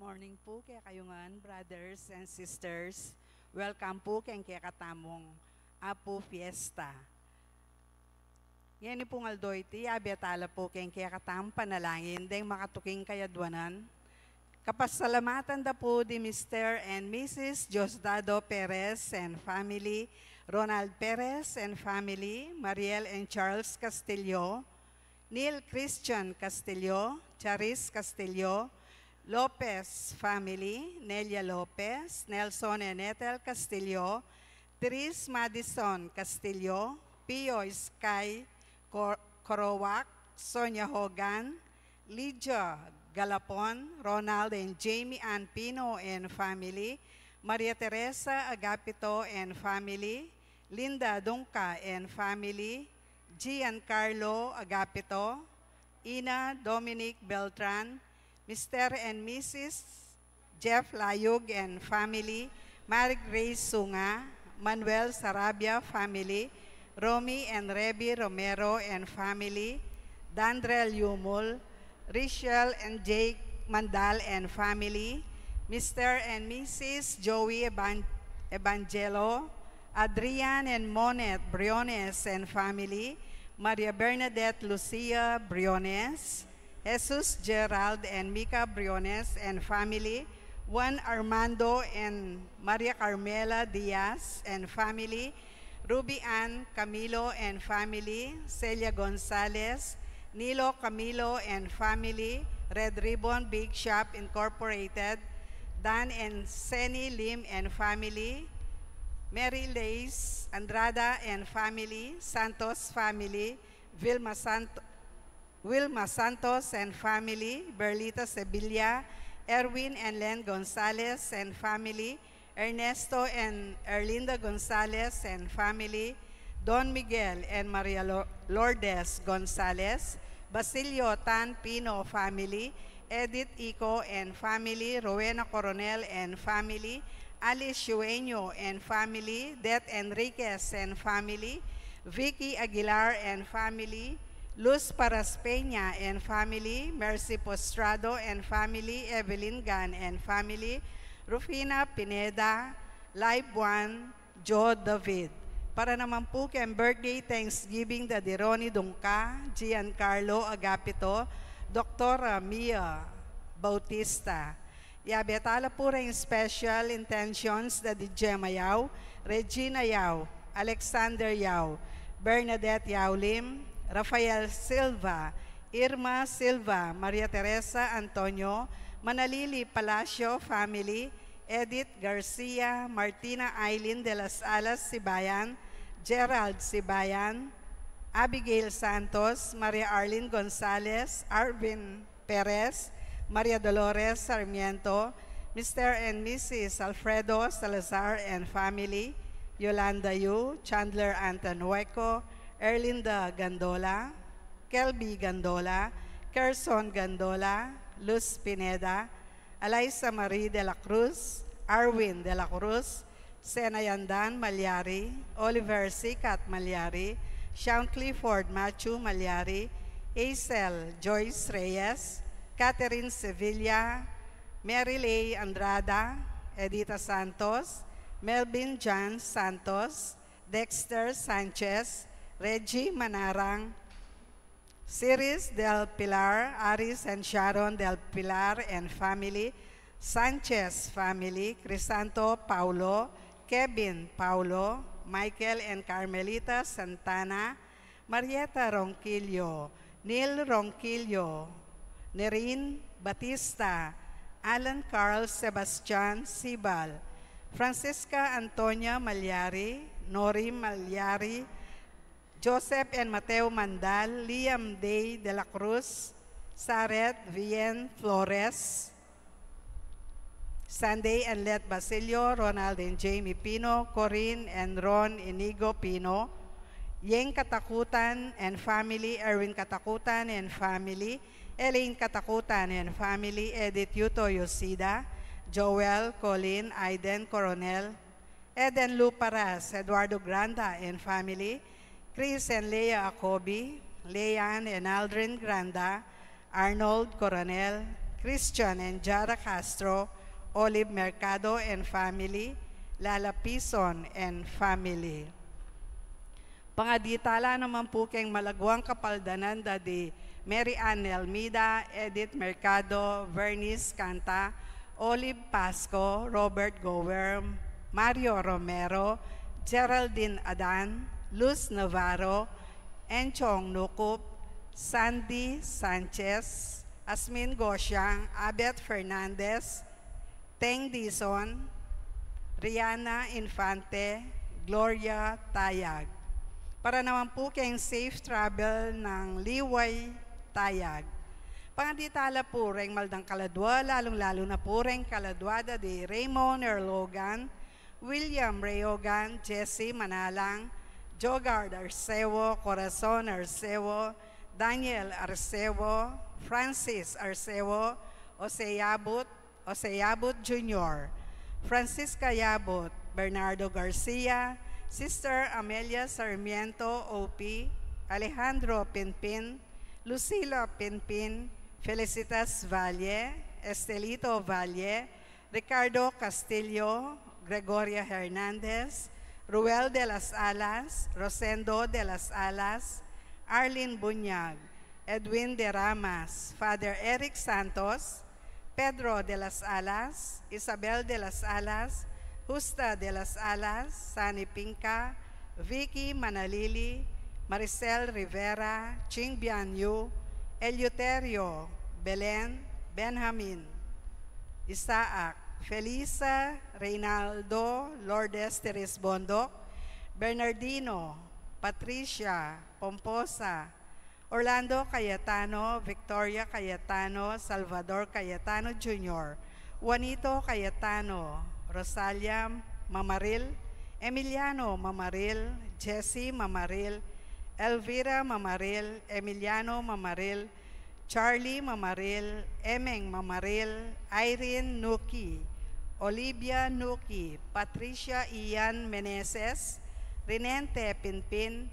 Morning po kaya kayungan, brothers and sisters. Welcome po kay katamong Apo Fiesta. Yan po ngaldoy ti, abiyatala po kay katam panalangin, deng makatuking kayadwanan. Kapasalamatan da po di Mr. and Mrs. Diosdado Perez and family, Ronald Perez and family, Mariel and Charles Castillo, Neil Christian Castillo, Charis Castillo, Lopez family, Nelia Lopez, Nelson and Ethel Castillo, Therese Madison Castillo, Pio Sky Corowak, Sonia Hogan, Lydia Galapon, Ronald and Jamie Ann Pino and family, Maria Teresa Agapito and family, Linda Dunca and family, Giancarlo Agapito, Ina Dominic Beltran, Mr. and Mrs. Jeff Layug and family, Mary Grace Sunga, Manuel Sarabia family, Romy and Reby Romero and family, Dandrel Yumul, Rachel and Jake Mandal and family, Mr. and Mrs. Joey Evangelo, Adrian and Monet Briones and family, Maria Bernadette Lucia Briones, Jesus Gerald and Mika Briones and family, Juan Armando and Maria Carmela Diaz and family, Ruby Ann Camilo and family, Celia Gonzalez, Nilo Camilo and family, Red Ribbon Big Shop Incorporated, Dan and Seni Lim and family, Mary Lace Andrada and family, Santos family, Wilma Santos and family, Berlita Sevilla, Erwin and Len Gonzalez and family, Ernesto and Erlinda Gonzalez and family, Don Miguel and Maria Lourdes Gonzalez, Basilio Tan Pino family, Edith Ico and family, Rowena Coronel and family, Alice Yueño and family, Det Enriquez and family, Vicky Aguilar and family, Luz Paraspeña and family, Mercy Postrado and family, Evelyn Gan and family, Rufina Pineda, Live One, Joe David. Para naman po kay birthday Thanksgiving da Dironi Dungka, Giancarlo Agapito, Dr. Mia Bautista. Yabetala po rin special intentions da di Gemma Yao, Regina Yao, Alexander Yao, Bernadette Yao Lim, Rafael Silva, Irma Silva, Maria Teresa Antonio, Manalili Palacio family, Edith Garcia, Martina Aileen de las Alas Sibayan, Gerald Sibayan, Abigail Santos, Maria Arlene Gonzalez, Arvin Perez, Maria Dolores Sarmiento, Mr. and Mrs. Alfredo Salazar and family, Yolanda Yu, Chandler Antanueco, Erlinda Gandola, Kelby Gandola, Kerson Gandola, Luz Pineda, Alaysa Marie de la Cruz, Arwin de la Cruz, Senayandan Malyari, Oliver Sikat Malyari, Sean Clifford Machu Malyari, Acel Joyce Reyes, Catherine Sevilla, Mary Lay Andrada, Edita Santos, Melvin John Santos, Dexter Sanchez, Reggie Manarang, Ciris del Pilar, Aris and Sharon del Pilar and family, Sanchez family, Crisanto Paulo, Kevin Paulo, Michael and Carmelita Santana, Marieta Ronquillo, Neil Ronquillo, Nerin Batista, Alan Carl Sebastian Sibal, Francisca Antonia Malyari, Nori Malyari, Joseph and Mateo Mandal, Liam Day de la Cruz, Saret Vien Flores, Sunday and Let Basilio, Ronald and Jamie Pino, Corinne and Ron Inigo Pino, Yeng Katakutan and family, Erwin Katakutan and family, Elaine Katakutan and family, Edith Yuto Yosida, Joel, Colin, Aiden Coronel, Eden Luparas, Eduardo Granda and family, Chris and Leah Akobi, Leanne and Aldrin Granda, Arnold Coronel, Christian and Jara Castro, Olive Mercado and family, Lala Pison and family. Pangaditala naman po kayong malagwang kapaldanan dadi Mary Ann Almeida, Edith Mercado, Vernice Canta, Olive Pasco, Robert Gower, Mario Romero, Geraldine Adan, Luz Navarro, Enchong Nukup, Sandy Sanchez, Asmin Gosyang, Abet Fernandez, Teng Dizon, Rihanna Infante, Gloria Tayag. Para naman po kayong safe travel ng Liway Tayag. Pangaditala po ring maldang kaladwa, lalong-lalo na po ring kaladwada de Raymond Erlogan, William Reogan, Jesse Manalang, Jogard Arcevo, Corazon Arcevo, Daniel Arcevo, Francis Arcevo, Oseyabut Jr., Francisca Yabut, Bernardo Garcia, Sister Amelia Sarmiento OP, Alejandro Pinpin, Lucila Pinpin, Felicitas Valle, Estelito Valle, Ricardo Castillo, Gregoria Hernandez, Ruel de las Alas, Rosendo de las Alas, Arlene Bunyag, Edwin de Ramas, Father Eric Santos, Pedro de las Alas, Isabel de las Alas, Justa de las Alas, Sani Pinca, Vicky Manalili, Maricel Rivera, Ching Bianyu, Eleuterio, Belen, Benjamin, Isaac, Felisa, Reynaldo, Lourdes Teres Bondok, Bernardino, Patricia, Pomposa, Orlando Cayetano, Victoria Cayetano, Salvador Cayetano Jr., Juanito Cayetano, Rosalia Mamaril, Emiliano Mamaril, Jessie Mamaril, Elvira Mamaril, Emiliano Mamaril, Charlie Mamaril, Emeng Mamaril, Irene Nuki, Olivia Nuki, Patricia Ian Meneses, Rinente Pinpin,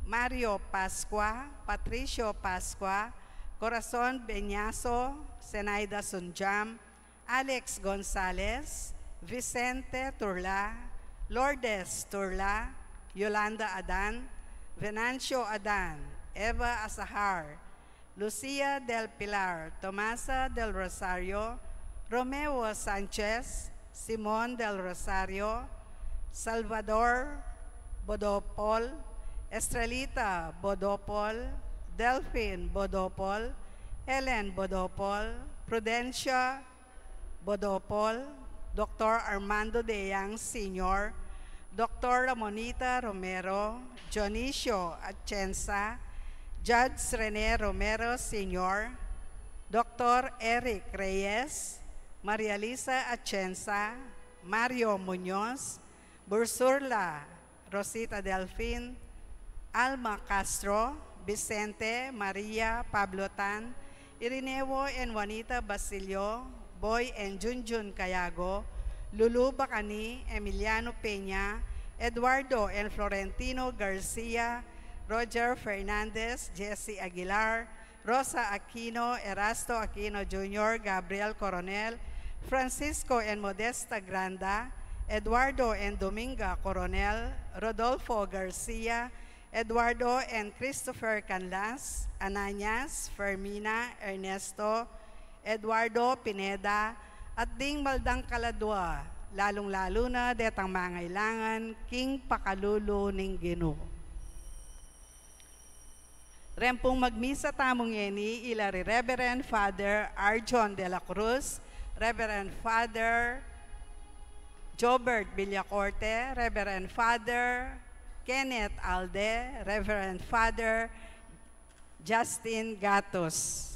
Mario Pascua, Patricio Pascua, Corazon Beñaso, Zenaida Sunjam, Alex Gonzalez, Vicente Turla, Lourdes Turla, Yolanda Adan, Venancio Adan, Eva Asahar, Lucia del Pilar, Tomasa del Rosario, Romeo Sanchez, Simon del Rosario, Salvador Bodopol, Estrelita Bodopol, Delphine Bodopol, Helen Bodopol, Prudencia Bodopol, Dr. Armando De Yang Sr., Dr. Ramonita Romero, Dionisio Atienza, Judge Rene Romero Sr., Dr. Eric Reyes, Maria Lisa Atienza, Mario Muñoz, Bursurla Rosita Delfin, Alma Castro, Vicente Maria Pablo Tan, Irineo and Juanita Basilio, Boy and Junjun Cayago, Lulu Bacani, Emiliano Peña, Eduardo and Florentino Garcia, Roger Fernandez, Jesse Aguilar, Rosa Aquino, Erasto Aquino Jr., Gabriel Coronel, Francisco and Modesta Granda, Eduardo and Dominga Coronel, Rodolfo Garcia, Eduardo and Christopher Canlas, Ananias, Fermina, Ernesto, Eduardo Pineda, at ding maldang kaladwa, lalong-lalo na detang mangailangan, king pakalulo ning Ginoo. Rempong magmisa tamong yeni, ilari Reverend Father Arjon de la Cruz, Reverend Father Jobert Villacorte, Reverend Father Kenneth Alde, Reverend Father Justin Gatos.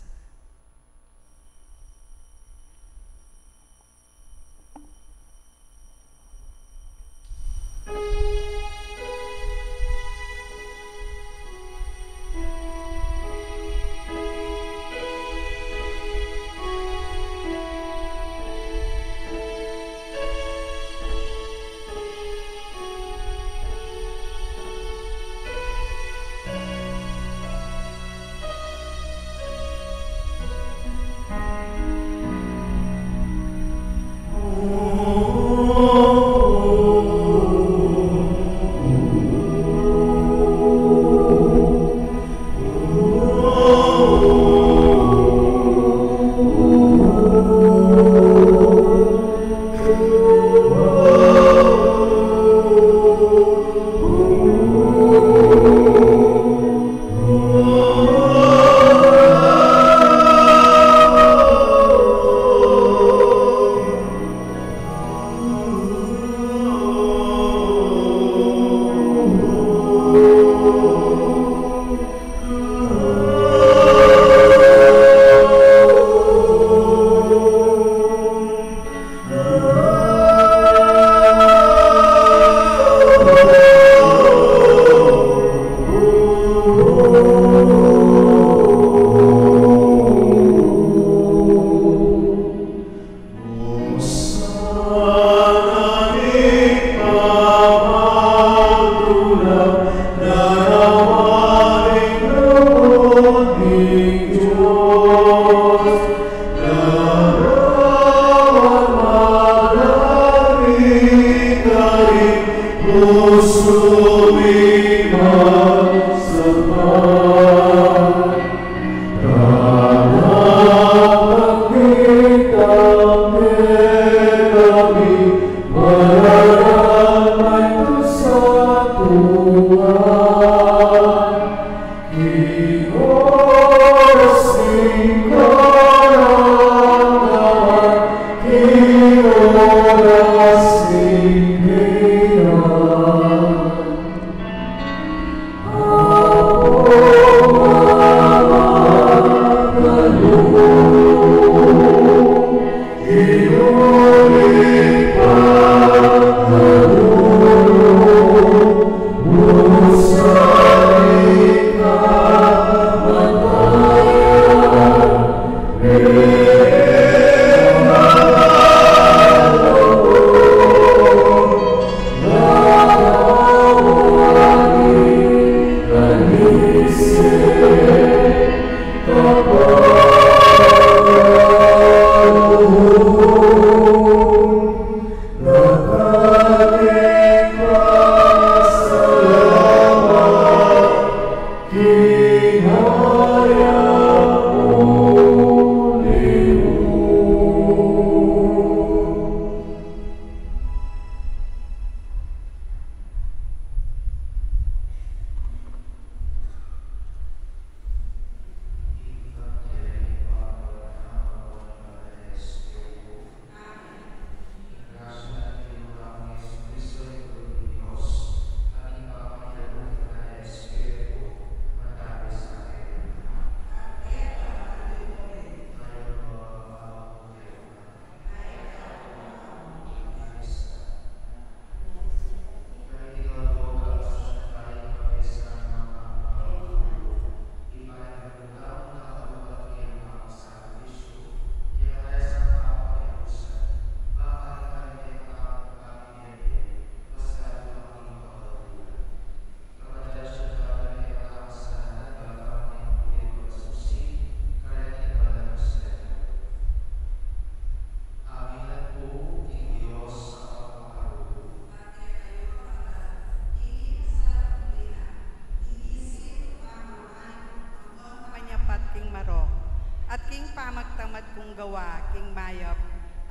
gawa, king mayap,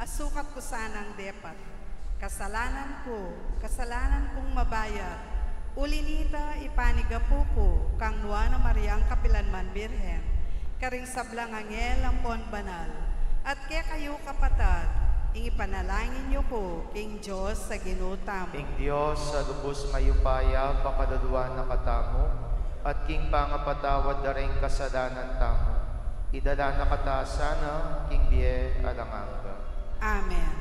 asukat ko sanang depat. Kasalanan kong mabayat, ulinita ipanigapu ko, kang Nuana Mariang Kapilanman Birhen, karing sablang angel ang pon banal, at kaya kayo kapatad, ipanalangin niyo ko, king Diyos sa ginutam. King Diyos sa lubos mayupaya, pakadaduan na katamo, at king pangapatawad na rin kasalanan tamo. Idala na katasana, king Bie Alanganga. Amen.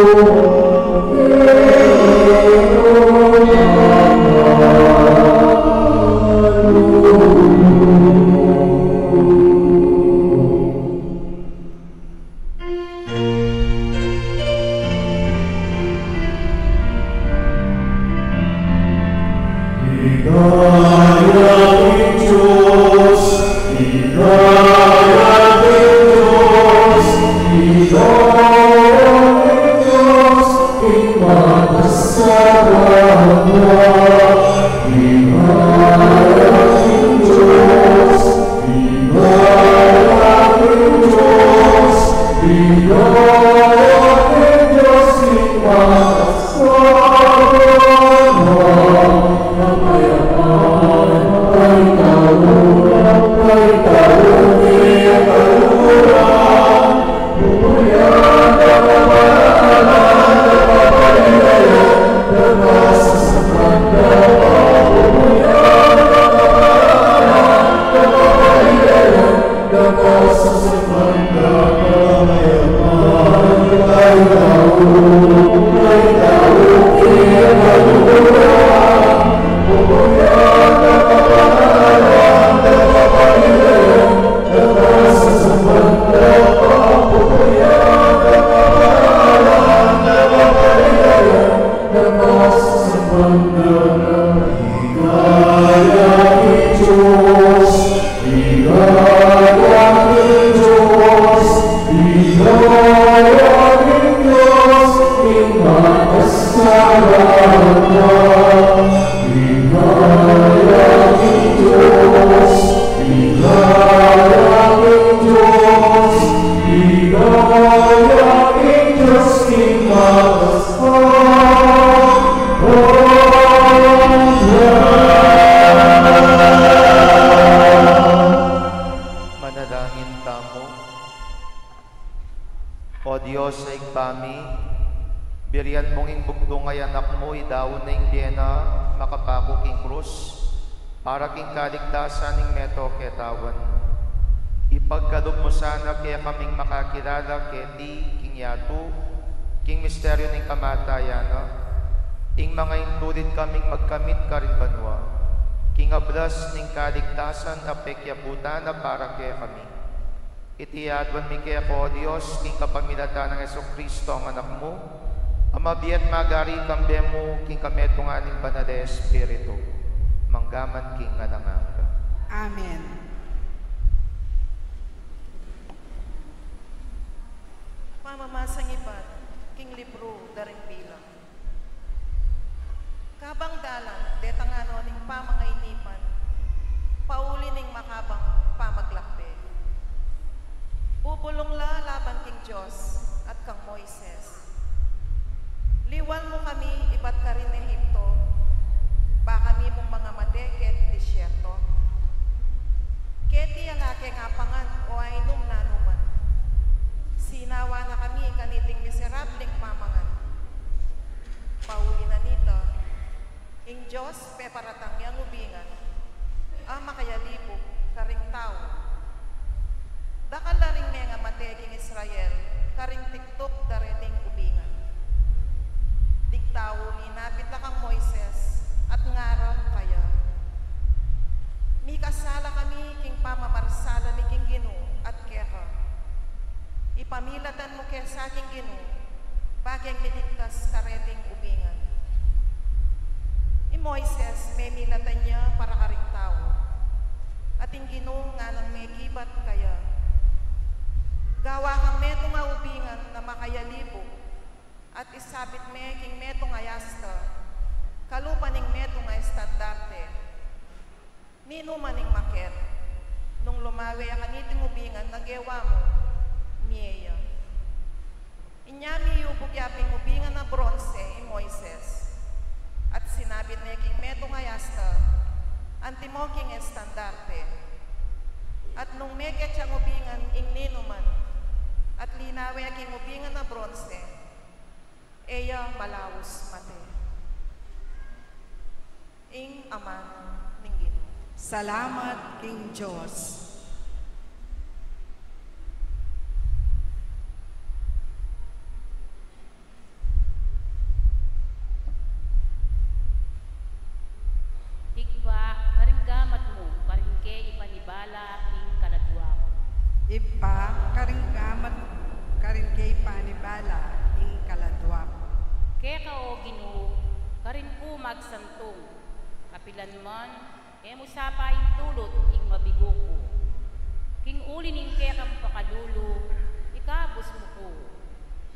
Oh Manalangin tamo. O Diyos sa igpami, biriyan mong ingbugdong ay anak mo, idawon na ing biyena, makapako king krus, para king kaligtasan ing meto ketawan. Ipagkalog mo sana kaya kaming makakilala keti king yato, king misteryo ning kamatayan, ing mga intulid kaming magkamit ka rin banwa, king ablas ning kaligtasan apekyaputan na para kaya kami. Itiyadwan mi kaya ko, Diyos, king kapamilatan ng Jesucristo ang anak mo, amabiat magari kambe mo, king kametong aning banal Espiritu, manggaman king alangaga. Amen. Mamamasang ibat, king libro, daring bilang. Kabang dalang, detangano ning pamangainipan, pauli ning makabang pamaglakbe. Bubulong la laban king Diyos at kang Moises. Liwan mo kami, ibat ka rin Ehipto, ba kami mong mga madeket disyerto. Keti alake nga pangan o ainom na numan. Sinawa na kami kaniting miserabling pamangan. Pauli na nito, ing Diyos peparatang yang ubingan, makayalibog karing tao. Dakal na rin nga mateging Israel, karing tiktok dareting ubingan. Digtawo ni napit kang Moises, at ngara kaya. Mi kasala kami king pamamarsala mi king Gino at keka. Ipamilatan mo kaya sa aking Gino, bagyang miligtas kareting ubingan. I Moises, may milatan niya para karing tao. At ing Gino nga nang may kibat kaya. Gawa kang meto nga ubingan na makayalibog, at isabit me king meto nga yasta, kalupaning meto nga estandarte. Ninumaning maket, nung lumawi ang kaniting ubingan, nagewa mo, miyeya. Inyami yubog yaping ubingan na bronze, i Moises, at sinabit me king meto nga yasta, antimo king estandarte. At nung meket siyang ubingan, ing ninuman, at linawi aking ubingan na bronze, eya malawos mate. Ing aman ning Ginoo. Salamat, King Diyos. Higpa, karing gamat mo, karing ke ipanibala, ing kaladwa. Ipa, karing gamat, karing kay panibala, ing kaladwak. Ke ka o Ginoo, karing ku magsantong, kapilan man, musapa ing tulot, ing mabigo ko. King uli ning ke kang pakalulu, ikabos mo ko.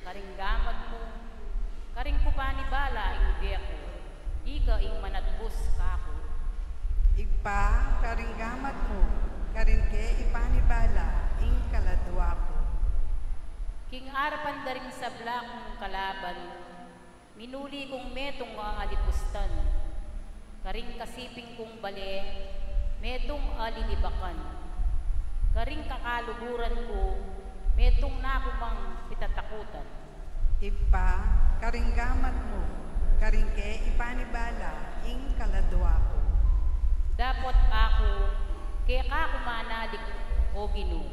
Karing gamat mo, karing ku panibala, ing beko, ika ing manatbos kako. Ipa, karing gamat mo, karing ke ipanibala, ing kaladwak. King arapan daring sabla kong kalaban, minuli kong metong alipustan, karing kasiping kong bale, metong alilibakan, karing kakaluguran ko, metong nakumang pitatakutan. Ipa, karing gamat mo, karing ke ipanibala, ing kaladwak. Dapat ako, kaya ka kumanalik, o Ginoo,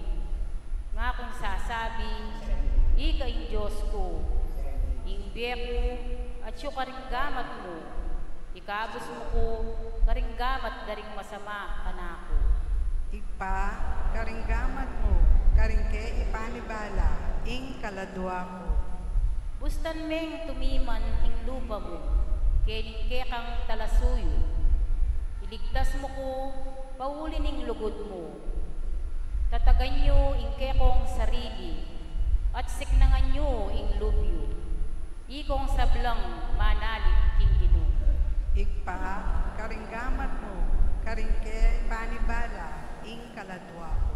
nga kung sasabi, ika in Diyos ko, ingbiye ko, at yung karinggamat mo, ikabos mo ko, karinggamat daring masama kanako. Igpa, karinggamat mo, karingke ipanibala, ing kaladwa ko. Bustan meng tumiman ing lupa mo, keningke kang talasuyo. Iligtas mo ko, pauli ning lugod mo. Tatagan nyo ing kekong sarili, at siknangan nyo ing lubyo. Ikong sablang manalig king Ginoo. Igpa, karinggamat mo, karingke ipanibala, ing kaladwa ko.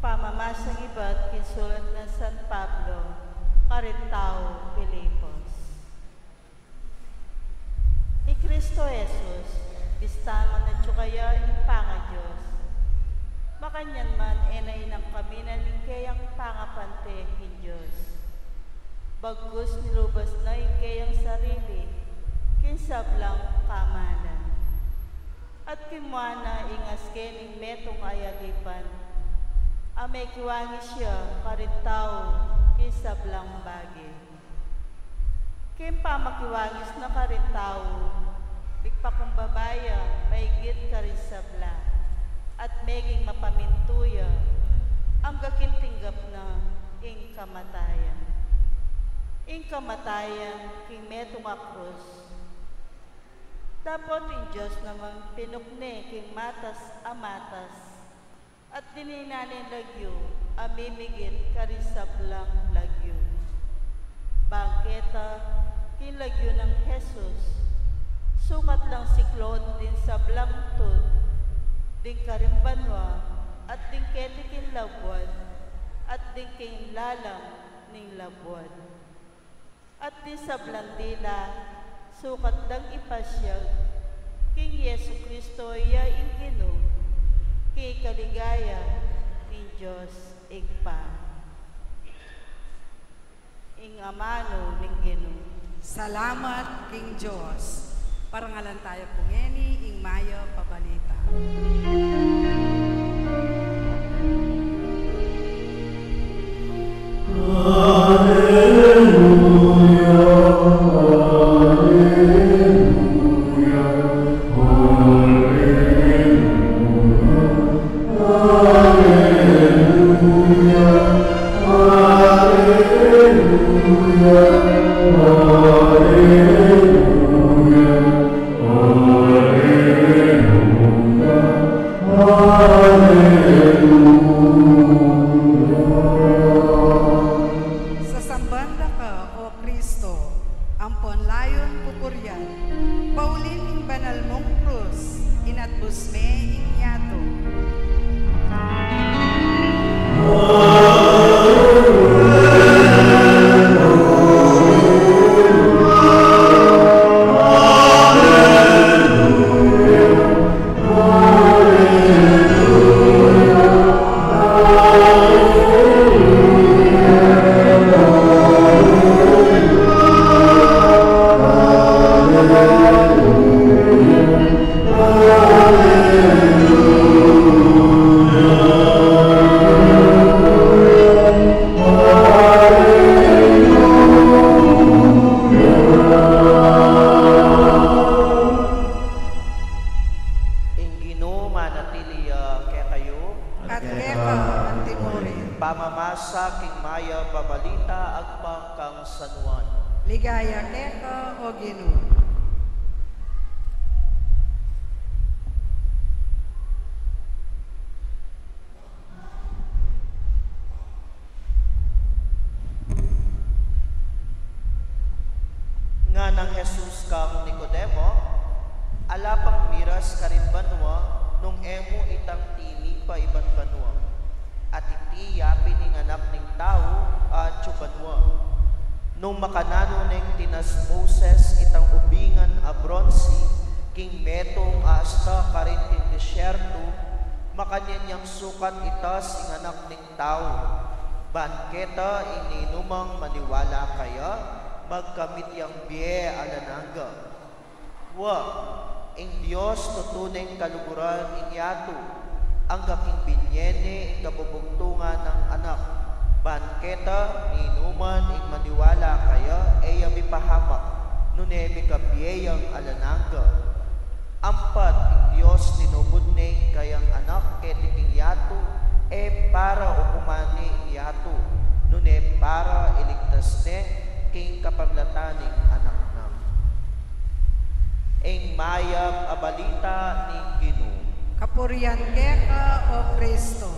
Pamamasang iba't kinsulat ng San Pablo, Carintao, Filipos. I Cristo Jesus, bistaman na tsukaya impanga Diyos. Makanyan man enainang kami na ningkayang pangapante kin Diyos. Bagus nilubas na ingkayang sarili, kinsablang kamanan. At kimwana ingas kening metong ayalipan, amay kiwangi siya karintao kisablang bagay. Kim pamakiwangis na karintao, bigpakumbabaya maigit karisabla, at meging mapamintuya, ang gakintinggap na ing kamatayan. Ing kamatayan, king metong akrus. Dapat in Diyos namang pinukne king matas amatas, at dininanin lagyo, amimigit karisablang lagyo. Bangketa, kinlagyo ng Jesus, sukat lang siklod din sa blangtod, din karimbanwa, at din ketikin labwad, at din king lalang ning labwad. At din sa blandila, sukat lang ipasyag, king Yesu Kristo ya ingkinog, kay kaligaya ng Diyos igpa. Ing amano ng Ginoo. Salamat, King Diyos. Parangalan tayo pungeni, ing mayo pabalita. Sa sambanda ka, O Kristo, ampon layon pupuryan, paulin ing banal mong krus, inatbus me ing yato. At keka antimurin, Pamamasa king maya babalita agpang kang sanuan. ligaya keka o Ginoo. Nga ng Jesus kang Nicodemo, alapang miras karimbanwa, nung emo itang tini pa ibat banwa. At iti yapin ning anak ning tao at chubanwa. Nung makanano ning tinas Moses itang ubingan a bronsi, king metong asta karinting disyerto, makanyanyang sukat itas ing anak ning tao. Banketa ininumang maniwala kaya, magkamit yang biye alananga. Wa, ing Diyos tutunay kaluguran inyato, ang kaking binyene ing kabubugtungan ng anak. Banketa, ninuman ing maniwala kaya, eya mipahamak, nunemi kabiyeyang alananga. Ampat ing Diyos tinubudnay kayang anak ketiking yato, para ukumani yato, nune para iligtas ne king kapamlataning anak na. Ing mayang abalita ni Ginoo. Kapurian keka o Kristo.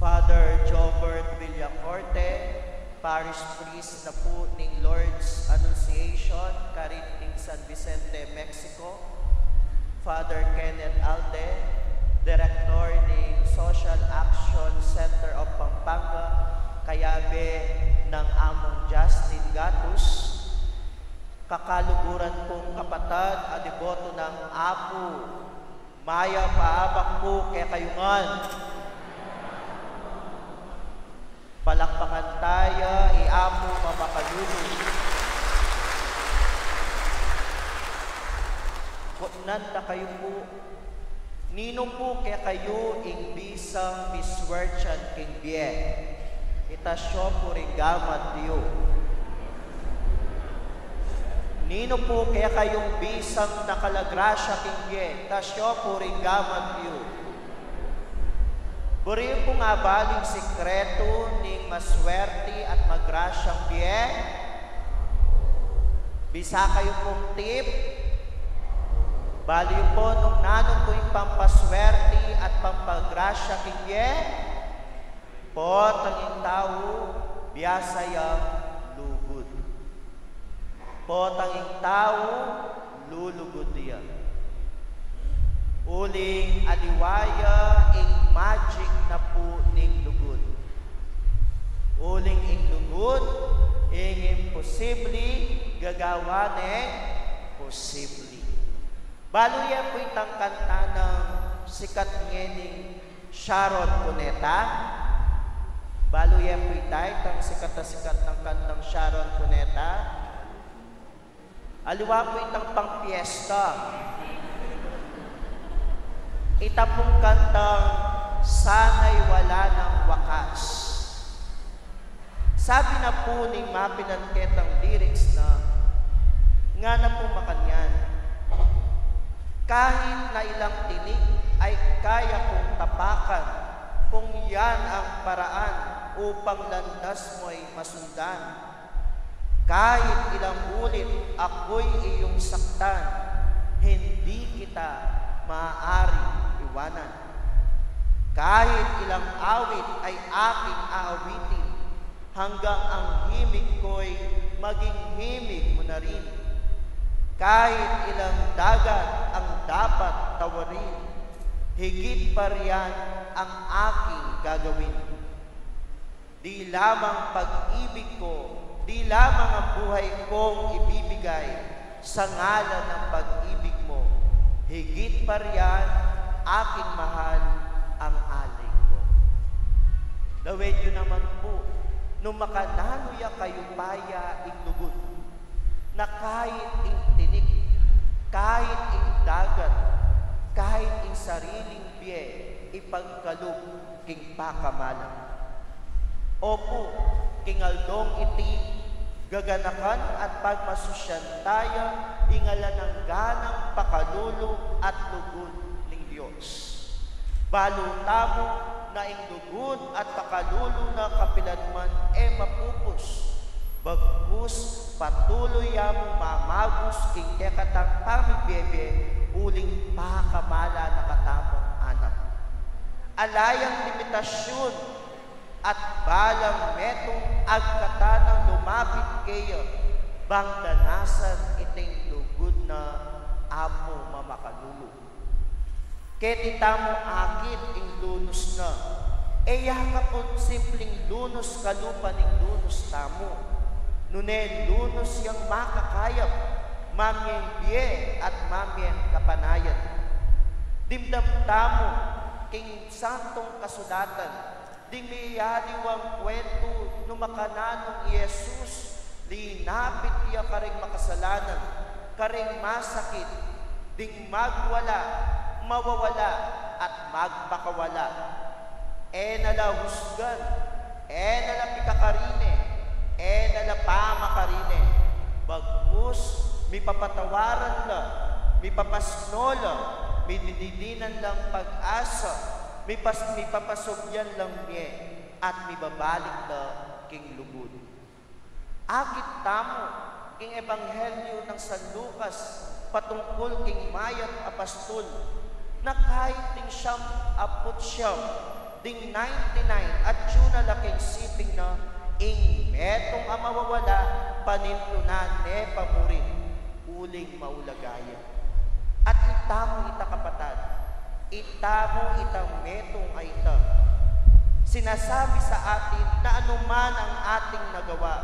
Father Jobert Villacorte, Parish Priest na po ng Lord's Annunciation, Cariting San Vicente, Mexico. Father Kenneth Alde, Director ng Social Action Center of Pampanga, kayabe ng among Justin Gatus. Kakaluguran kong kapatid at deboto ng Apo, Maya paabak po kay kayungan. Palakpakan tayo, iapo mamakalulu. Kunan na kayo po, nino po kaya kayo ing bisang miswerchan king biye. Itasyo po rin gamat diyo. Nino po kaya kayong bisang nakalagrasya king biye. Itasyo po rin gamat diyo. Buriyo po nga baling sikreto ning maswerte at magrasyang biye. Bisa kayo pong tip. Baliyo po nung nanong po yung pampaswerte at pampagrasya king biye. Po tanging tao, biyasayang lugod. Po tanging tao, lulugod diyan. Uling aliwaya ing magic na po ning lugod. Uling ing lugod, ing imposible, gagawanin, posible. Baluya po itang kanta ng sikat ngening Sharon Cuneta. Baluya po itang sikat ng kantang Sharon Cuneta. Aliwa po itang pang fiesta. Ita pong kantang sana'y wala ng wakas. Sabi na po ning mapinangketang lyrics na nga na po makanyan. Kahit na ilang tinig ay kaya kong tapakan kung yan ang paraan upang landas mo ay masundan. Kahit ilang ulit ako'y iyong saktan, hindi kita maaaring iwanan. Kahit ilang awit ay aking aawitin, hanggang ang himig ko'y maging himig mo na rin. Kahit ilang dagat ang dapat tawarin, higit pa riyan ang aking gagawin. Di lamang pag-ibig ko, di lamang ang buhay kong ibibigay sa ngalan ng pag-ibig mo, higit pa riyan aking mahal ang alay ko. Dawed yun naman po, nung makananuya kayo paya iglugod, na kahit ing tinik, kahit ing dagat, kahit ing sariling biye, ipagkalog king pakamalang. Opo, king aldong iti, gaganakan at pagmasusyan tayo, ingala ng ganang pakalulo at lugod ng Diyos. Balutamo na ing lugod at pakalulo na kapilanman mapupus. Bagkus patuloy among mamagos king kekatang pamibebe uling pakamala na katamong anak. Alayang limitasyon at balang metong agkatanang lumapit kayo bang danasan iting lugod na amo mamakalulu. Ketita mo akit ing lunos na, eya kapag simpleng lunos kalupa ning lunos tamo. Nune lunos yang makakayap, mamyeng biye at mamyeng kapanayan. Dimdam tamo king santong kasulatan, ding mayaliwang kwento no makananong Jesus, linapit iya karing makasalanan, karing masakit, ding magwala, mawawala, at magpakawala. Nala husgan, nala pikakarine, nala pamakarine, bagmus, mipapatawaran la, mipapasnola, mididinan lang pag-asa, mipapasugyan lang niya, at mibabalik na king lugod. Akit tamo, king ebanghelyo ng San Lucas, patungkol king mayat apastol, na kahit ting siyam apot siyam, ding 99 at yun na laking siping na ing metong amawawala panintunan ne pamurin uling maulagaya. At itamo ita kapatad, itamo itang metong ay ita. Sinasabi sa atin na anuman ang ating nagawa,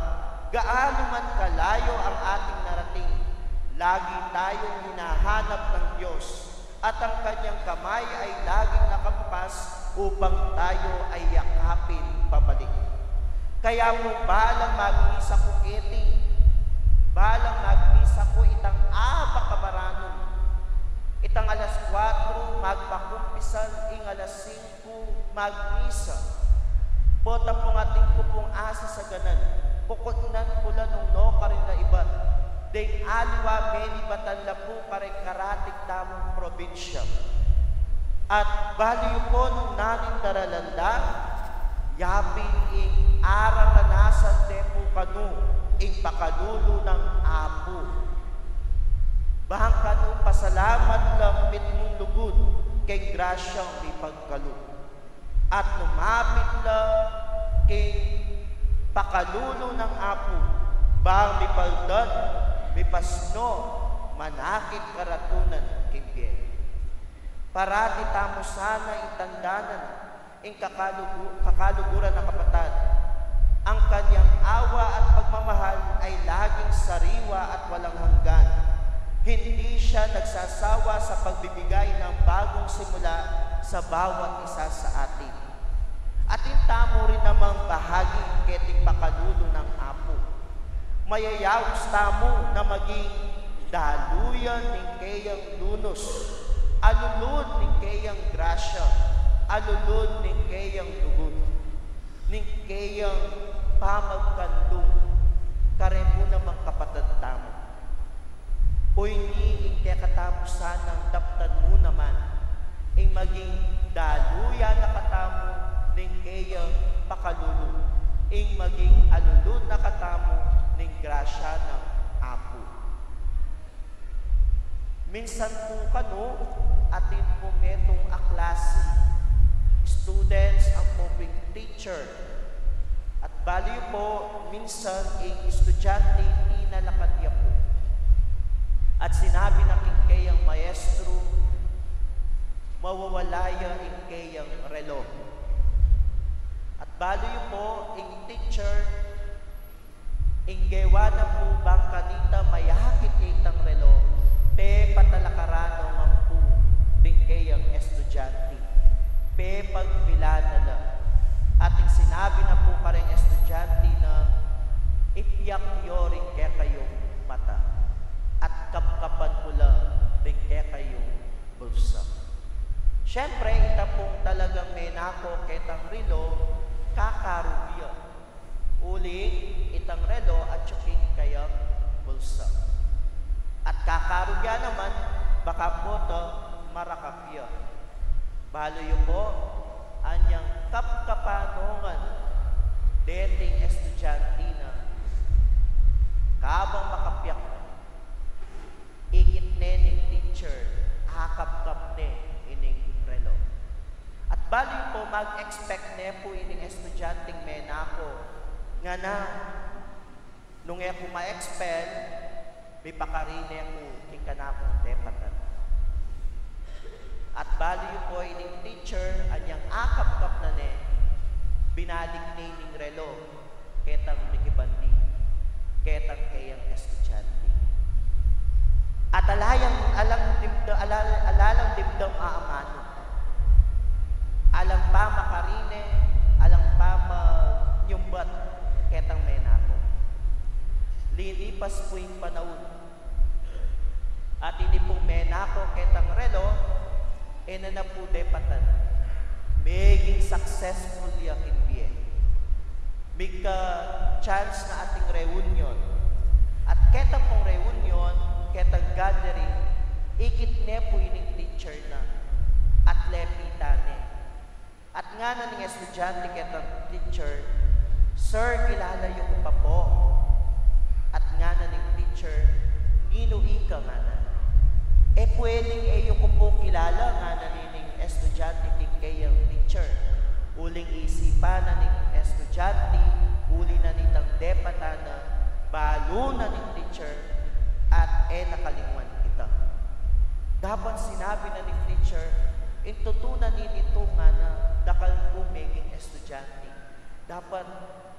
gaano man kalayo ang ating narating, lagi tayong hinahanap ng Diyos at ang kanyang kamay ay laging nakabukas upang tayo ay yakapin pabalik. Kaya mo balang magmisa ko eti, balang magmisa ko itang abakabaranon, itang alas 4 magpakumpisan, ing alas 5 magmisa. Bota pong ating kupong asa sa ganan, kukutnan pula nung no karin na iba, ding aliwa meni batanla po karing karatik tamong probinsya. At baliyo po nung naning daralanda, yaping ing aratanasan tepo kanu, ing pakalulo ng apo. Bahang kanu pasalamat lang mitmong lugod, kay grasyang may pagkalu. At lumapit lang kay pakalulo ng apo, bahang may paldan, may pasno, manakit karatunan kibye. Parati tamo sana itandanan, ing kakaluguran ng kapatad. Ang kanyang awa at pagmamahal ay laging sariwa at walang hanggan. Hindi siya nagsasawa sa pagbibigay ng bagong simula sa bawat isa sa atin. At intamo rin namang bahagi keting pakalulo ng apo. Mayayawis tamo na maging daluyan ng kayang lunos, alulod ng kayang grasya, alulod ng kayang lugod, ng kayang pamagkandong, karemo namang kapatid tamo. O hindi ing kaya katamo sanang daptan mo naman, ing maging daluyan na katamo ng kayang pakalulod, ing maging alulod na katamo ng grasya ng apo. Minsan po kano, atin po metong aklasi, students ang poping teacher. At baliw po, minsan ang estudyante tinalakadya po. At sinabi na kayang maestro, mawawalaya ang kayang relo. At baliw po, ang teacher, ang gewa na po bang kanita mayakit itang relo, pe patalakarano man po din kayang estudyante. Pe pagpilana na. Ating sinabi na po kareng estudyante na ipiyak yoring kaya kayong mata at kapkapan po lang din kaya kayong bulsa. Siyempre, ita pong talagang menako ketang relo, kakarubya. Uling itang relo at tsuking kayang bulsa. At kakarubya naman, baka po to marakapya. Balo yung po, anyang kapkapanongan, dating estudyantina, kabang makapyak na, ikit nening teacher, akap-kap ne ining relo. At balo yung po, mag-expect ne po ining estudyanting menako, nga na, nung ako ma-expel, may pakarine ako ikanapong tepatan. At baliw po ining teacher, anyang akap-kap na ne, binalik nining relo, ketang nikibandi, ketang kayang estudyante. At alalang dimdam aamano, alang pa makarine, alang lumipas po yung panahon. At ini po menako ketang relo, na po depatan. Maging successful yakin biye. May chance na ating reunion. At ketang pong reunion, ketang gathering, ikit ne po yung teacher na at lepitane. At nga na ng estudyante ketang teacher, Sir, kilala yung pa po. At nga na ng teacher, inuwi ka nga na. Pwedeng yung ko po kilala nga na ng estudyante king kayang teacher. Uling isipan na ng estudyante, uli na nitang depata na, balo na ng teacher, at nakalimuan kita. Dapat sinabi na ng teacher, tutunan nito nga na dakal kumeging estudyante. Dapat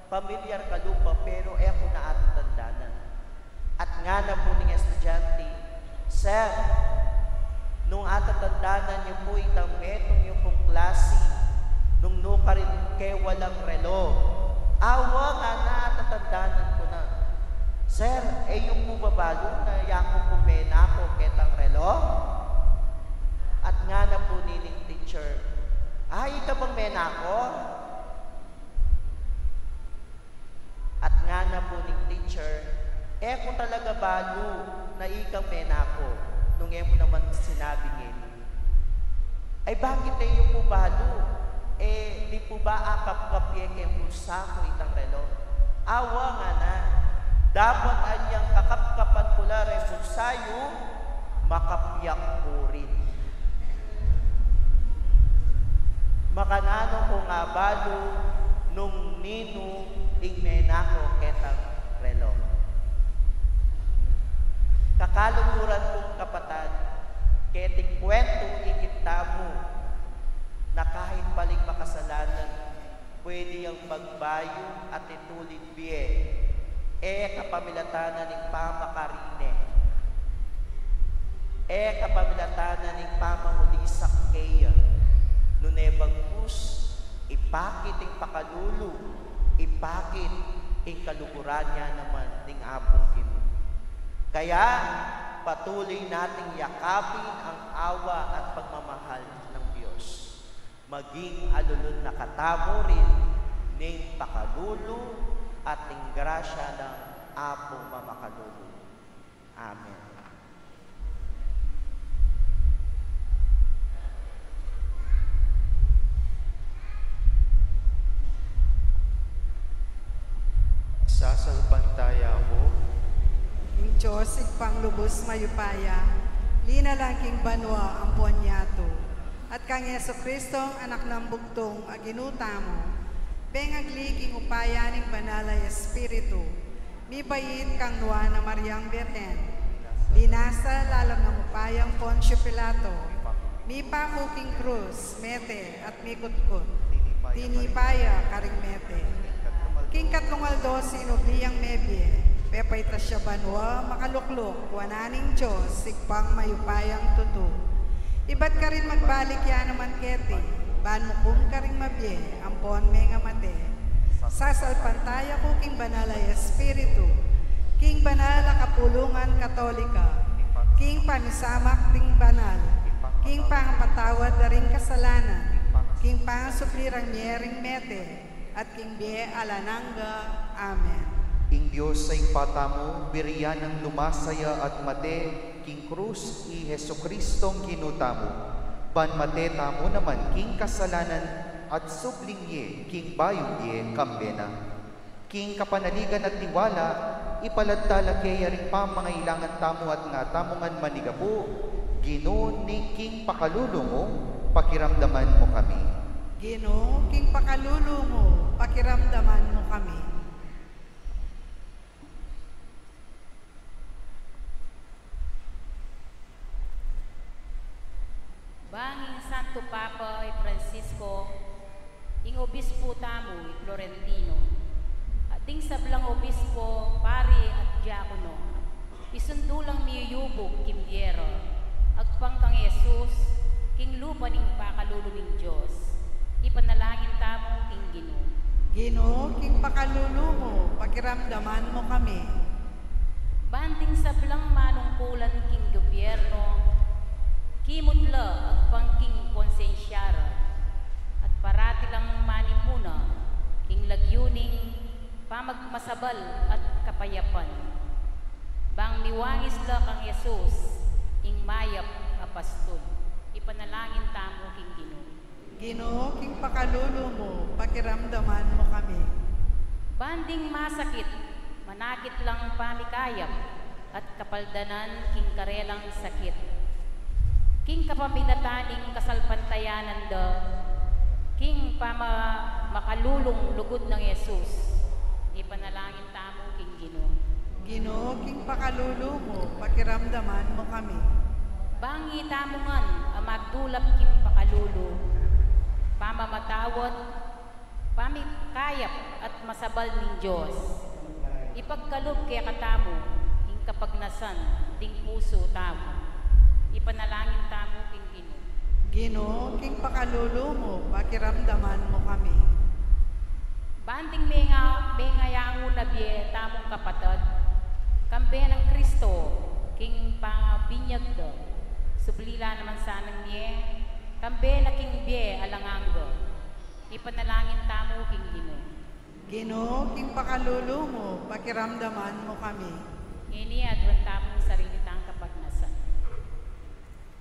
pamilyar ka lupa, pero ako na atatandanan. At nga na po ng estudyante, Sir, nung atatandanan niyo po itang metong yung pong klase, nung nuka rin kay walang relo, awa nga na atatandanan ko na. Sir, yung po babalo na yako kumena ko ketang relo? At nga na po nining teacher, ika bang mena ko? At nga na po ning teacher, kung talaga balo na ikang mena ko, nung mo naman sinabi ngayon, ay bakit yung po balo? Di po ba akap-kapye kay pulsa ko itang relo? Awa nga na, dapat anyang kakap-kapan pula rin pulsayo, makapyak po rin. Makanano ko nga balo, nung nino ingmena ko ketang relo. Kakalumuran kong kapatid, keting kwento ikita mo na kahit paling makasalanan, pwede ang magbayo at itulit biye. Kapamilatanan ng pamakarine. Kapamilatanan ng pamamulisak kaya. Nunebang pus, ipakit ang pakalulu, ipakit ang kaluguran niya naman ng apong kinu. Kaya, patuloy nating yakapin ang awa at pagmamahal ng Diyos. Maging alulun na katamo rin ng pakalulu at ng grasya ng apong mamakalulu. Amen. Sasalpantaya ako, King Diyos, igpang lubos mayupaya, lina lang king banwa ang puanyato, at kang Yeso Kristong anak ng bugtong aginuta mo, pengagliging upaya ning banalay espiritu, mi bayit kang nuwa na Mariang Birhen, linasa lalam ng upayang Poncio Pilato, mi pamuking krus, mete at mi kutkut, tinipaya karing mete, king katlungaldo sinubliyang mebye, pepay tasya banwa, makaluklok, wananing Diyos, sigpang mayupayang tutu. Iba't ka rin magbalik yan naman keti, ban mo kung ka rin mabye, ampon may nga mate. Sasalpantaya ko king banalay espiritu, king banala kapulungan katolika, king pamisamak ting banal, king pangapatawad na ring kasalanan, king pangasuplirang nyering mete, at king bie alananga. Amen. Ing Diyos ay patamo, biriyan ng lumasaya at mate, king krus i Heso Kristong ginutamo. Ban mate tamo naman king kasalanan at sublingye king bayungye kambena. King kapanaligan at tiwala, ipaladtala kaya rin pa mga ilangan tamo at nga tamongan manigapo, Ginoo ni king pakalulungo, pakiramdaman mo kami. Ginoo, king pakalulungo, pakiramdaman mo kami. Banging Santo Papa Francisco, ing obispo tamo Florentino, at ding sablang obispo, pari at diakono, isundulang miyubog kimbyero, agpang kang Jesus, king lupa ning pakaluluming Diyos, ipanalangin tamo king Ginoo. Ginoo, king pakalulungo, pakiramdaman mo kami. Banting sa blang manungkulan king gobyerno, kimutla at pangking konsensyara, at parati lang manimuna, king lagyuning pamagmasabal at kapayapan. Bang miwangis la kang Yesus, ing mayap apastol, ipanalangin tamo king Ginoo. Ginoo, king pakalulo mo, pakiramdaman mo kami. Banding masakit, manakit lang pamikayap, at kapaldanan king karelang sakit. King kapaminataning kasalpantayanan da, king makalulong lugod ng Yesus, ipanalangin tamo king Ginoo. Ginoo, king pakalulo mo, pakiramdaman mo kami. Bangi tamongan ang magdulap king pakalulo, pamamatawad, pamikayap at masabal ning Diyos. Ipagkalob kaya katamo, ing kapagnasan, ding puso tamo. Ipanalangin tamo king Ginoo. Ginoo, king pakalulo mo, pakiramdaman mo kami. Banding mengayango na biye tamong kapatid, kambe ng Kristo, king pangabinyag do, sublila naman sanang niye, kambe na king biye alanganggo, ipanalangin tamo king Ginoo. Ginoo, king pakalulo mo, pakiramdaman mo kami. Ini adwan tamong sarili tang kapagnasan.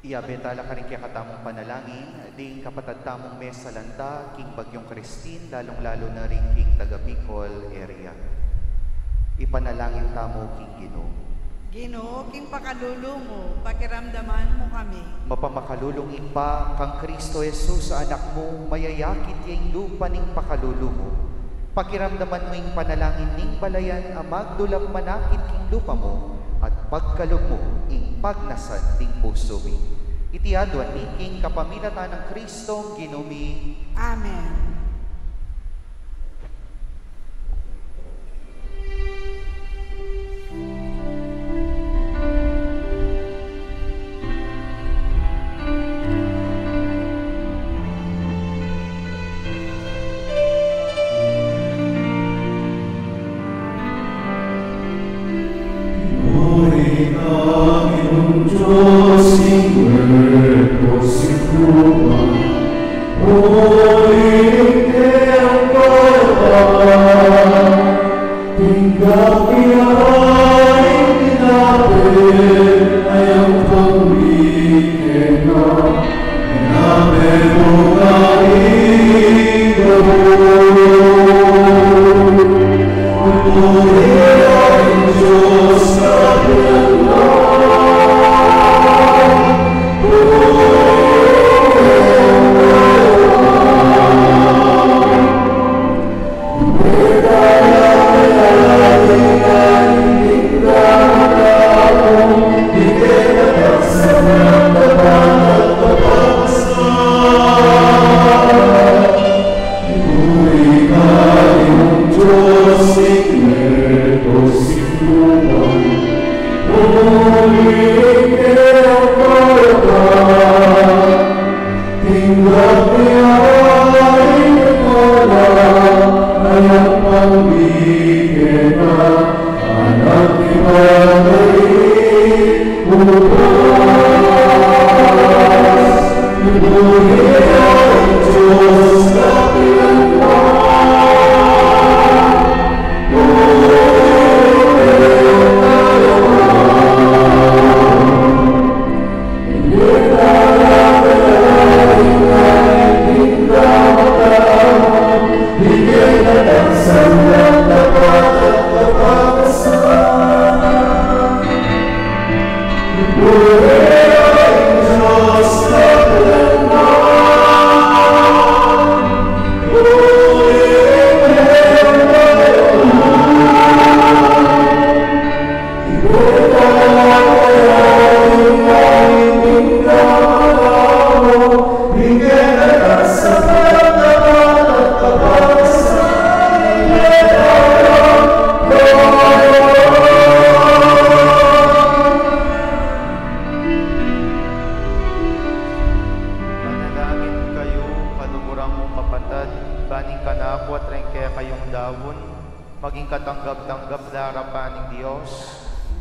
Iabetala ka rin kaya katamong panalangin, ding kapatad tamong mesalanta, king Bagyong Christine, lalong-lalo na rin king taga Bicol area. Ipanalangin tamo king Ginoo. Ginoo, king pakalulo mo, pakiramdaman mo kami. Mapamakalulong impa kang Kristo Jesus sa anak mo, mayayakit yung lupa ning pakalulo mo. Pakiramdaman mo yung panalangin ning balayan, ang magdulap manakit king lupa mo, at pagkalog mo ing pagnasan ding puso mi. Itiadwan ni king kapamilatan ng Kristo ginumi. Amen.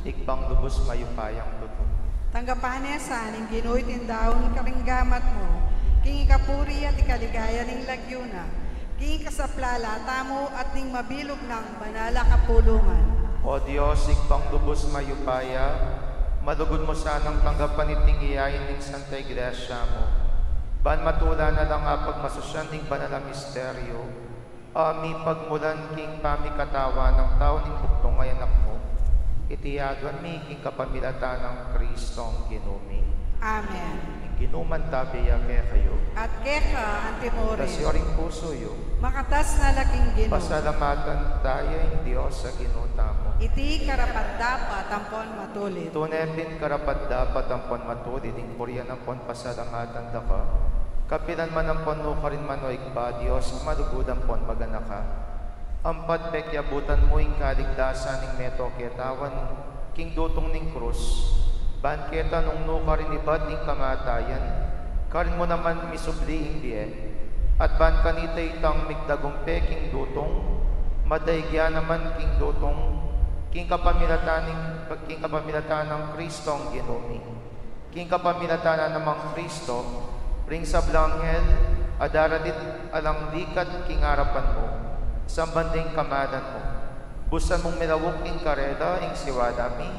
ikbang lubos mayupayang tuto. Tanggapanesa ning Ginoo tindaon karinggamat mo, king ikapuri at ikaligaya ning lagyuna, king kasaplala tamo at ning mabilog ng banala kapulungan. O Diyos, ikbang lubos mayupaya, malugod mo sanang tanggapan iting iyayin ning Santa Iglesia mo. Ban matula na lang pagmasosyan ning banal na misteryo, ami pagmulan king pamikatawa ng tao ning buktong ngay anak mo, itiyagan mi king kapamilatan ng Kristong Ginumi. Amen. Ginuman tabiya kaya kayo, At keka antimore, tasyoring puso yo, makatas na laking Ginoo, pasalamatan tayo ang Diyos sa ginuta mo. iti karapat dapat ampon matulit. Tunepin karapat dapat ang pon matulid, ing puriyan ang pon pasalamatan da ka. Kapilan man ang pon ka rin manoig ba, Diyos, malugudan pon maganaka. Ampat pekyabutan mo ing kaligdasan ning meto ketawan, king dutong ning krus. Banketa nung nuka rin iba't ing kamatayan, karin mo naman misubli ing biye. At ban kanita itang migdagong peking dutong, madaigya naman king dutong, king kapamilatan ng Kristong Ginumi. King kapamilatan namang Kristo, ring sa blanghel, adaradit alang likat king harapan mo, sambanding kamadan mo. Busan mong milawok king karela, ing siwadami,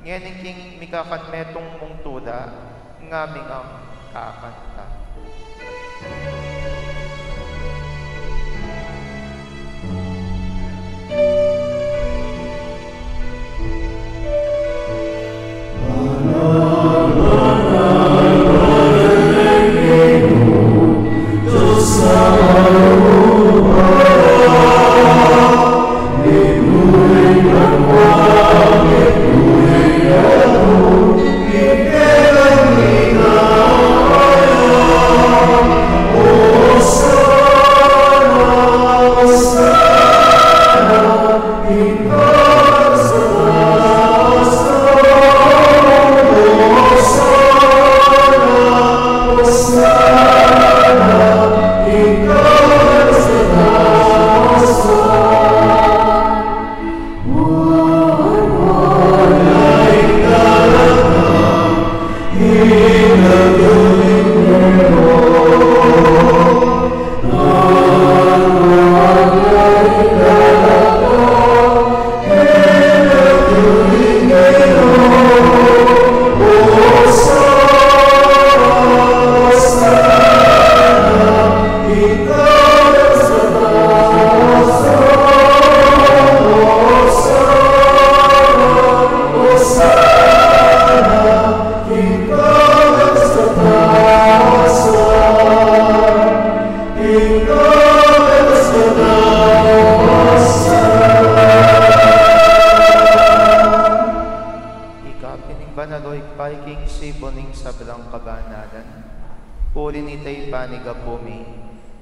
ngayon king mikakanmetong mong tuda, ngaming ang kakanta.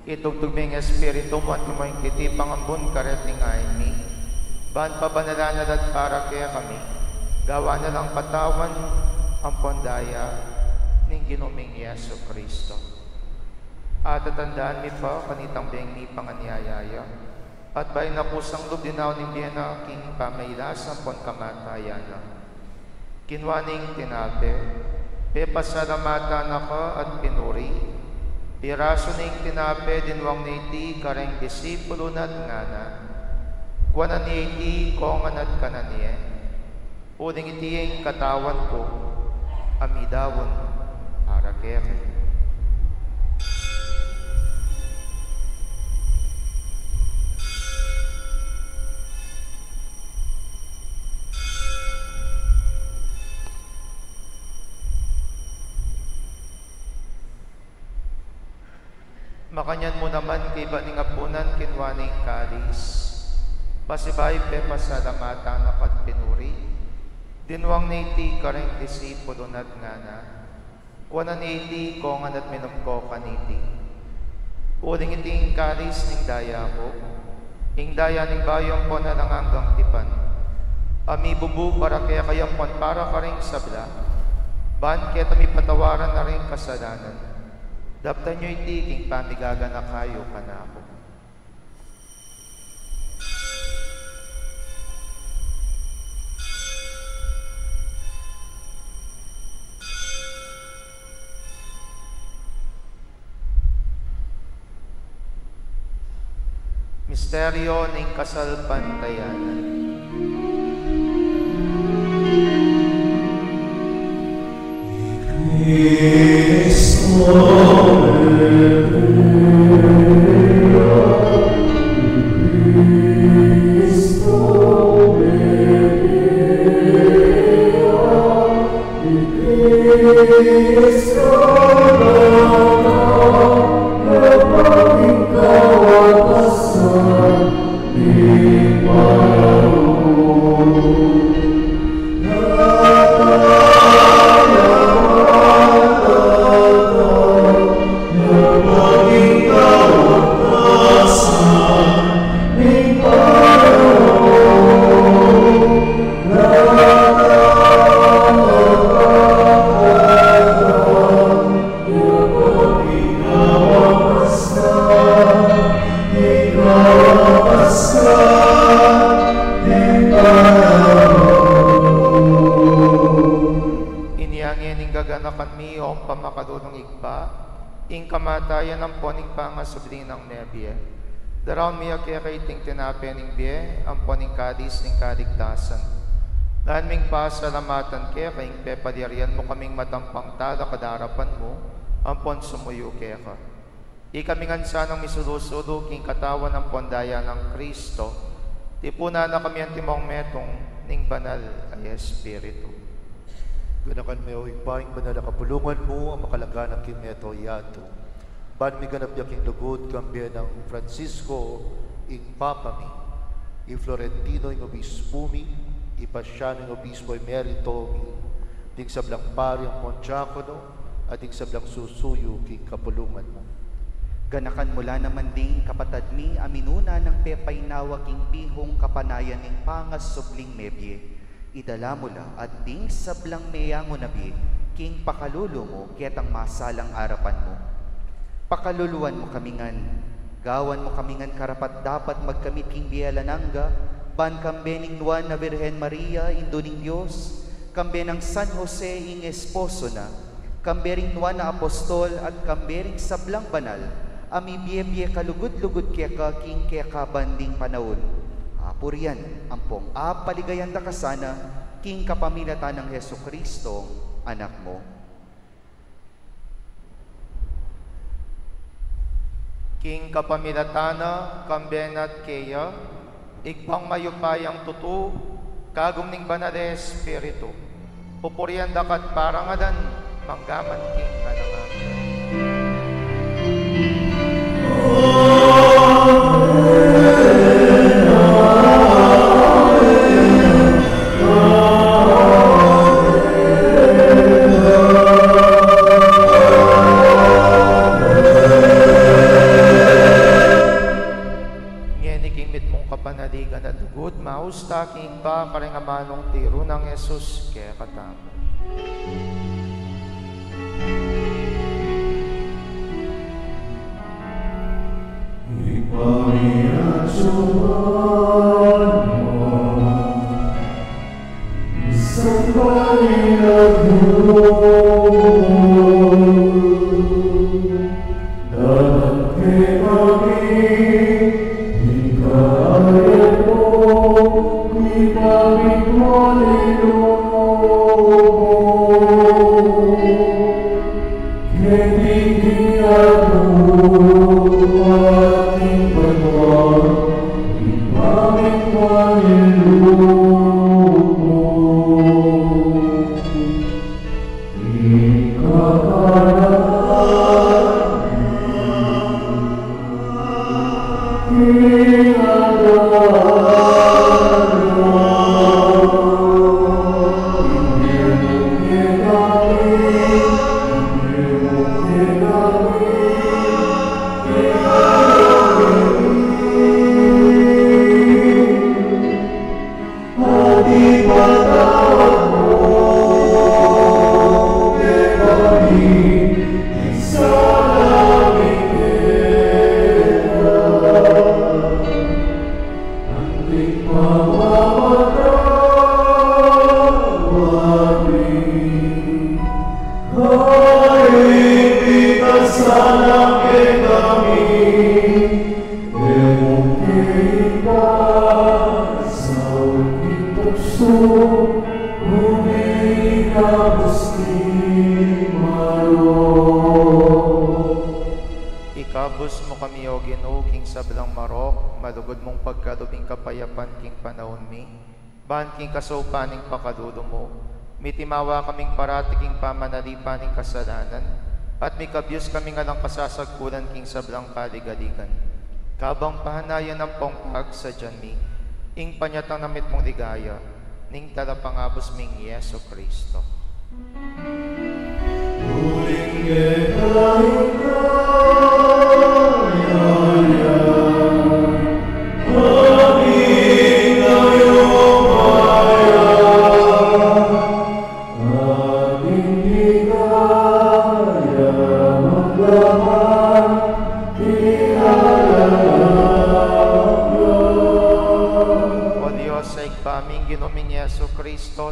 Itugtugming espiritu mo at kumain kiti pangambun karet ning aimi. Ban pabanalanan at para kaya kami. Gawa na lang patawan ang pondaya ning Ginuming Yesu Kristo. At tatandaan mi pa kanitang beng ni panganyayaya. At bay na kusang lubdinaw ning biyena king pamaylasan pon kamatayana. Kinwaning tinabe, pepasalamatan ako at pinuri. Piraso ning tinape dinwang niti kareng disipulo nat ngana. Kuanan iti kongan at kananiye. Uding itiyeng katawan ko, amidawon para kere. Makanyan mo naman kay baning apunan kinwaning kalis. Pasibay pe pasalamatan akat pinuri. Dinwang niti kareng disipulo nat ngana. Kuanan niti kongan at minumko kaniti. Uling iting kalis ning daya ko. Ing daya ning bayong po na hanggang tipan. Ami bubu para kaya kayang pon para kareng sabla. Ban kaya tami patawaran na rin kasalanan. Daptan nyo itiging pamigaga na kayo kanako. Misteryo ng kasalpantayanan. Kamatayan ng poning pangasubling ng nebye. Daraon miya kaya kaiting tinapening biye, ang poning kadis ng kaligtasan. Dahil ming pasalamatan kaya kaing pepadiryan mo kaming matampang tada kadarapan mo, ang pon sumuyo kaya ka. Ikaming ansanang misulusulo king katawan ng pondaya ng Kristo, tipuna na kami ang timong metong ning banal ay Espiritu. Ganakan mo ipaing banal na kapulungan mo ang makalaganang kimeto yato. Ban mi ganap yaking lugod kambya ng Francisco ing Papami, i Florentino ing obispo mi, i Pasiano ing obispo emerito mi, ding sablang pari ang Montiacono, at ding sablang susuyo king kapulungan mo. Ganakan mula naman ding kapatad mi aminuna ng pepay nawa king pihong kapanayan ing pangas subling mebye. Idala mula at ding sablang meyango nabi king pakalulo mo ketang masalang arapan mo. Pakaluluan mo kamingan, gawan mo kamingan karapat dapat magkamit king biyalananga, ban kambening nuan na Virgen Maria, Indo ning Diyos, kambe ng San Jose ing esposo na, kambering nuan na apostol at kambering sablang banal, ami biye kalugod-lugod kaya ka king kaya ka banding panahon. Apurian, ampong apaligayan da kasana, king kapamilatan ng Heso Kristo, anak mo. King kapamilatana, kambenat keya, igpang mayupayang tutu, kagum ning banal Espiritu. Pupurian dakat parangadan, manggaman king nanangaman. Maustaking pa karingamanong tiro ng Jesus kaya katamo. Ipamiratsuhan mo isang palinag mo, dapat kami hikayat mo. Ipamit mo niloob, kinindihan mo ating banwa, ipamit mo niloob, sana que kami, Ikabos mo kami, O Ginoo, king sablang marok, malugod mong pagkarubing kapayapan king panahon mi, ban king kasaupaning pakadulo mo, mitimawa kaming parati king pamanalipaning kasalanan, at may kabyos kami nga lang kasasagpulan king sablang kaligaligan. Kabang pahanayan ng pongpag sa dyan mi, ing panyatang namit mong ligaya, ning talapangabos ming Yeso Kristo.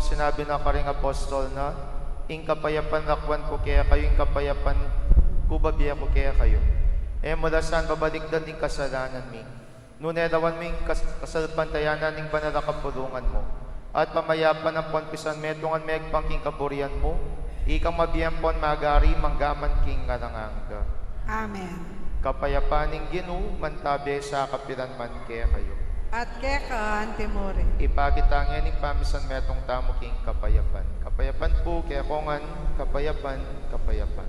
Sinabi na karing apostol na, ing kapayapan lakwan ko kaya kayo, ing kapayapan kubabiya ko kaya kayo. Mula saan babaligdan ing kasalanan mi. Nunelawan mi kasalpantayanan ing banal na kapulungan mo. At pamayapan ang ponpisan metungan megpang king kaburian mo. Ikang mabiyempon magari manggaman king ngalanganga. Amen. Kapayapan ing Ginoo mantabi sa kapilan man kaya kayo. At keka antimore. Ipakitangyan ng pamisan metong tamo king kapayapan. Kapayapan po, kaya kongan, kapayapan, kapayapan.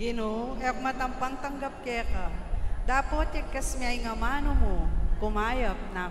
Ginoo, matampang tanggap keka. Dapat ikas miyay nga mano mo, kumayap na.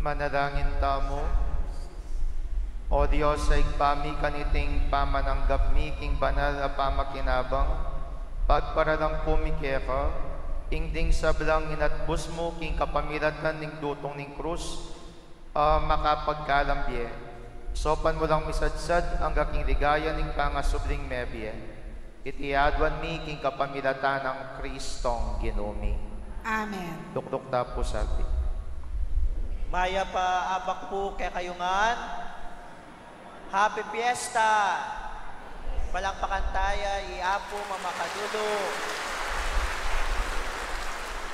Manalangin tamo. O Diyos, sa igpami kaniting pamananggap mi king banal a pamakinabang, pagparalang pumikeka, ingding sablang inatbus mo king kapamilatan ning dutong ning krus, makapagkalambye. Sopan mo lang misadsad ang gaking ligaya ning pangasubling mebye. Itiadwan mi king kapamilatan ng Kristong ginumi. Amen. Dukduk tapo sabi. Maya pa abak po kay kayungan. Happy Fiesta! Palakpakan tayo, iapo mamakadulo.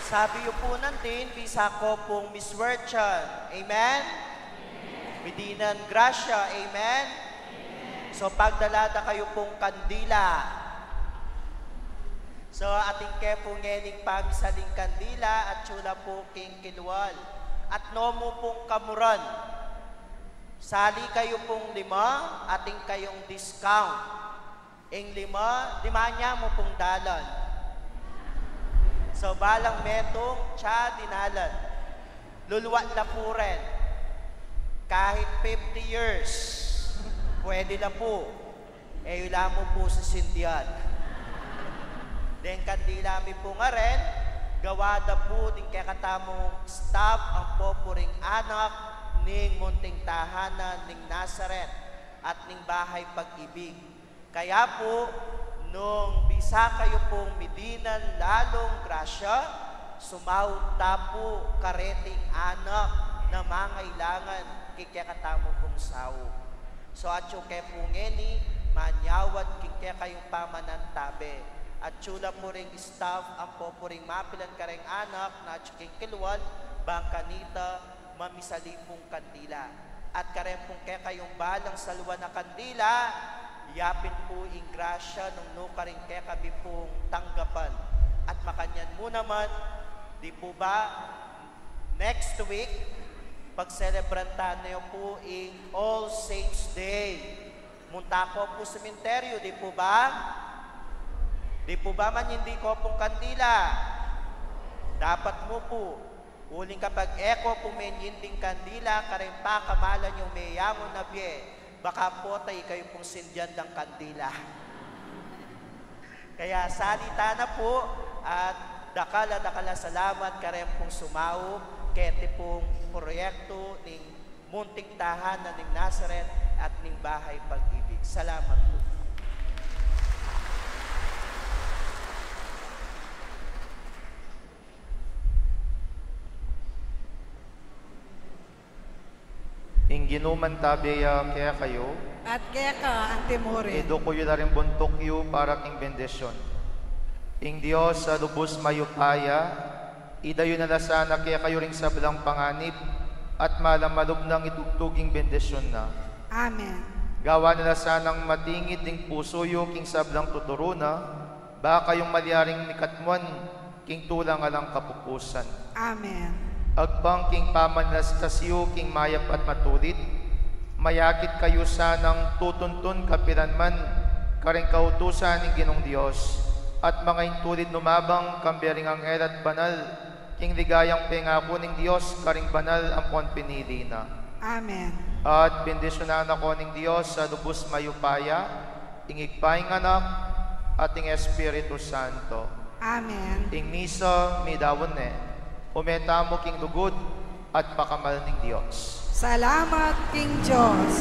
Sabi yung po natin, bisa ko pong Miss Werchan. Amen? Medinan Gracia. Amen? So pagdalada kayo pong kandila. So ating ke po ngening pamisaling kandila at tsula po king kilwal. At nomo pong kamuran. Sali kayo pong 5, ating kayong discount. Ing 5 niya mo pong dalan. So balang metong tsa dinalan. Luluwat na po rin. Kahit 50 years, pwede na po. Wala mo po sa sindihan. Then kandila mi po nga rin, gawada po din kaya katamong staff ang popuring anak ning munting tahanan ning Nazaret at ning bahay pag-ibig. Kaya po, nung bisa kayo pong medinan lalong grasya, sumauta po kareting anak na mangailangan kikakatamo pong sao. So at yung kaya po ngeni, manyawad kikya kayong pamanantabe. At tsula po ring staff, ang po ring mapilan ka ring anak na tsuking kilwan, bangkanita, mamisalipong kandila. At karen pong kaya kayong balang salwa na kandila, yapin po ing grasya nung nuka rin kaya kami pong tanggapan. At makanyan mo naman, di po ba, next week, pag-celebrantan na po ing All Saints Day. Munta ko po sa sementeryo, di po ba? Di po ba man hindi ko pong kandila? Dapat mo po, uling kapag eko po menyinding kandila, karen pa kamalan yung mayamon na biye, baka po tayo kayo pong sindyan ng kandila. Kaya salita na po at dakala salamat karen pong sumao kete pong proyekto ning munting tahanan ning Nazaret at ning bahay pag-ibig. Salamat po. Ing ginuman tabiya kaya kayo, At kaya ka, Antimore. edo ko yun na rin buntok yu para king bendisyon. Ing Diyos sa lubos mayupaya, idayo na lasana kaya kayo ring sablang panganib, at malamalog ng itugtuging bendisyon na. Amen. Gawa na lasanang matingid ding puso yu king sablang tuturuna, baka kayong malyaring nikatmuan, king tulang alang kapupusan. Amen. Agbang king pamanlas kasyo king mayap at matulit, mayakit kayo sanang tutuntun kapilanman, karing kautusan ng Ginong Diyos, at mga intulid numabang kambering anghel at banal, king ligayang pengako ng Diyos, karing banal ang pon pinili na. Amen. At bendisyonan ako ng Diyos sa lubos mayupaya, ingigpaing anak, at ing Espiritu Santo. Amen. Ing misa midawon umeta mo king lugod at pakamal ng Diyos. Salamat, King Diyos.